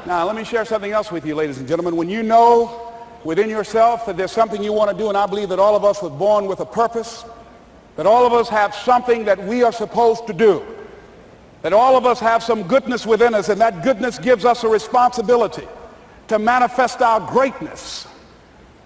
Now, let me share something else with you, ladies and gentlemen. When you know within yourself that there's something you want to do, and I believe that all of us were born with a purpose, that all of us have something that we are supposed to do, that all of us have some goodness within us, and that goodness gives us a responsibility to manifest our greatness.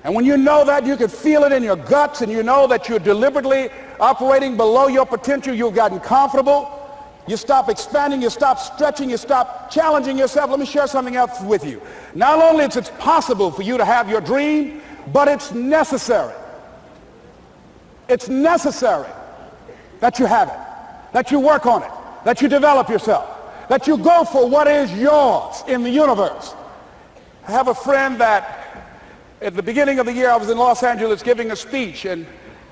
And when you know that, you can feel it in your guts, and you know that you're deliberately operating below your potential. You've gotten comfortable. You stop expanding, you stop stretching, you stop challenging yourself. Let me share something else with you. Not only is it possible for you to have your dream, but it's necessary. It's necessary that you have it, that you work on it, that you develop yourself, that you go for what is yours in the universe. I have a friend that at the beginning of the year I was in Los Angeles giving a speech, and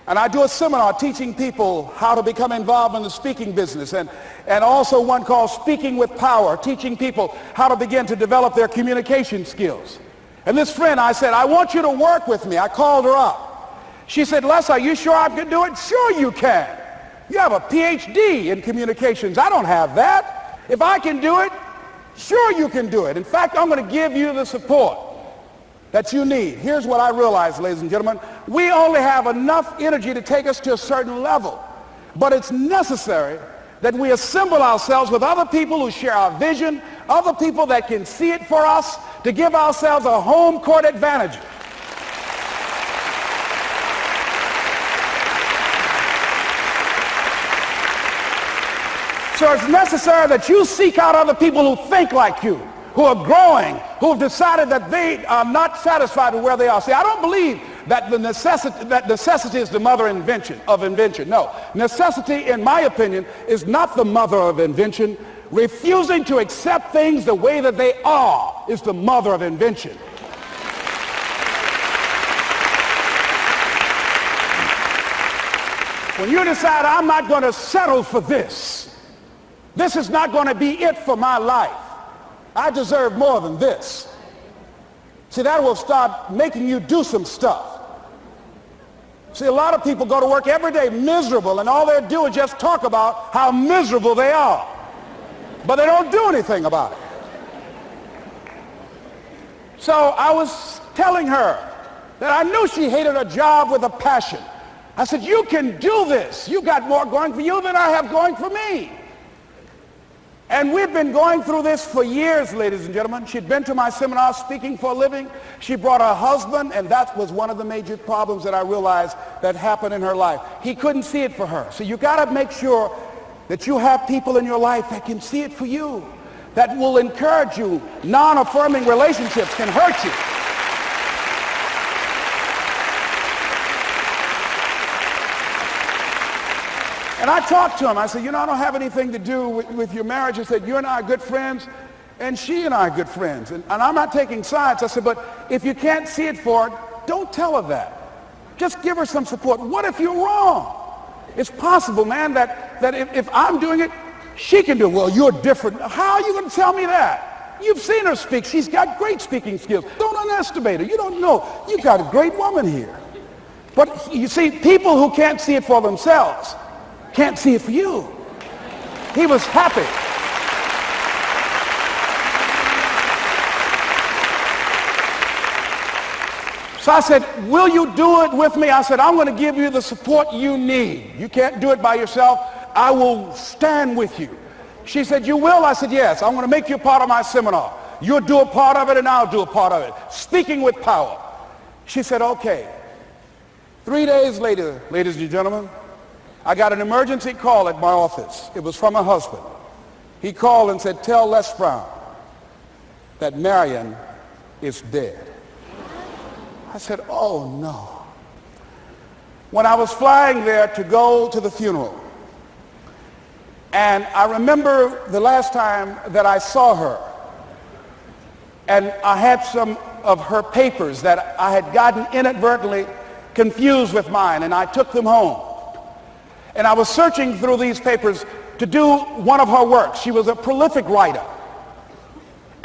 I do a seminar teaching people how to become involved in the speaking business, and also one called Speaking with Power, teaching people how to begin to develop their communication skills. And this friend, I said, I want you to work with me. I called her up. She said, Les, are you sure I can do it? Sure you can. You have a PhD in communications. I don't have that. If I can do it, sure you can do it. In fact, I'm going to give you the support that you need. Here's what I realize, ladies and gentlemen. We only have enough energy to take us to a certain level. But it's necessary that we assemble ourselves with other people who share our vision, other people that can see it for us, to give ourselves a home court advantage. So it's necessary that you seek out other people who think like you, who are growing, who have decided that they are not satisfied with where they are. See, I don't believe that necessity is the mother of invention. No, necessity, in my opinion, is not the mother of invention. Refusing to accept things the way that they are is the mother of invention. When you decide, I'm not going to settle for this, this is not going to be it for my life, I deserve more than this. See, that will start making you do some stuff. See, a lot of people go to work every day miserable, and all they do is just talk about how miserable they are. But they don't do anything about it. So I was telling her that I knew she hated her job with a passion. I said, you can do this. You got more going for you than I have going for me. And we've been going through this for years, ladies and gentlemen. She'd been to my seminar speaking for a living. She brought her husband, and that was one of the major problems that I realized that happened in her life. He couldn't see it for her. So you got to make sure that you have people in your life that can see it for you, that will encourage you. Non-affirming relationships can hurt you. And I talked to him. I said, you know, I don't have anything to do with your marriage. He said, you and I are good friends, and she and I are good friends. And I'm not taking sides. I said, but if you can't see it for her, don't tell her that. Just give her some support. What if you're wrong? It's possible, man, that if I'm doing it, she can do it. Well, you're different. How are you going to tell me that? You've seen her speak. She's got great speaking skills. Don't underestimate her. You don't know. You got a great woman here. But you see, people who can't see it for themselves can't see it for you. He was happy. So I said, will you do it with me? I said, I'm going to give you the support you need. You can't do it by yourself. I will stand with you. She said, you will? I said, yes. I'm going to make you a part of my seminar. You'll do a part of it, and I'll do a part of it. Speaking with Power. She said, okay. 3 days later, ladies and gentlemen, I got an emergency call at my office. It was from her husband. He called and said, tell Les Brown that Marion is dead. I said, oh no. When I was flying there to go to the funeral, and I remember the last time that I saw her, and I had some of her papers that I had gotten inadvertently confused with mine, and I took them home. And I was searching through these papers to do one of her works. She was a prolific writer.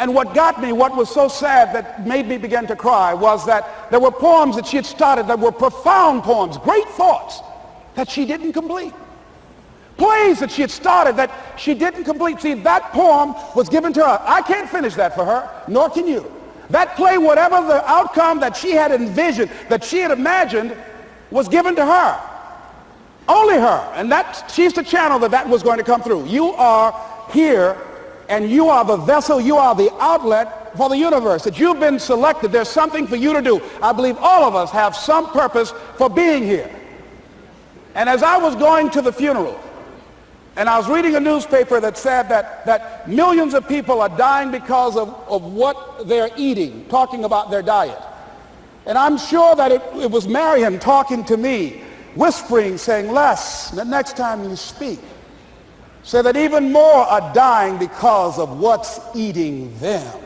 And what got me, what was so sad that made me begin to cry, was that there were poems that she had started that were profound poems, great thoughts that she didn't complete. Plays that she had started that she didn't complete. See, that poem was given to her. I can't finish that for her, nor can you. That play, whatever the outcome that she had envisioned, that she had imagined, was given to her. Only her. And she's the channel that was going to come through. You are here, and you are the vessel, you are the outlet for the universe. That you've been selected. There's something for you to do. I believe all of us have some purpose for being here. And as I was going to the funeral, and I was reading a newspaper that said that millions of people are dying because of what they're eating, talking about their diet. And I'm sure that it was Marion talking to me, whispering, saying, Les, the next time you speak, say that even more are dying because of what's eating them.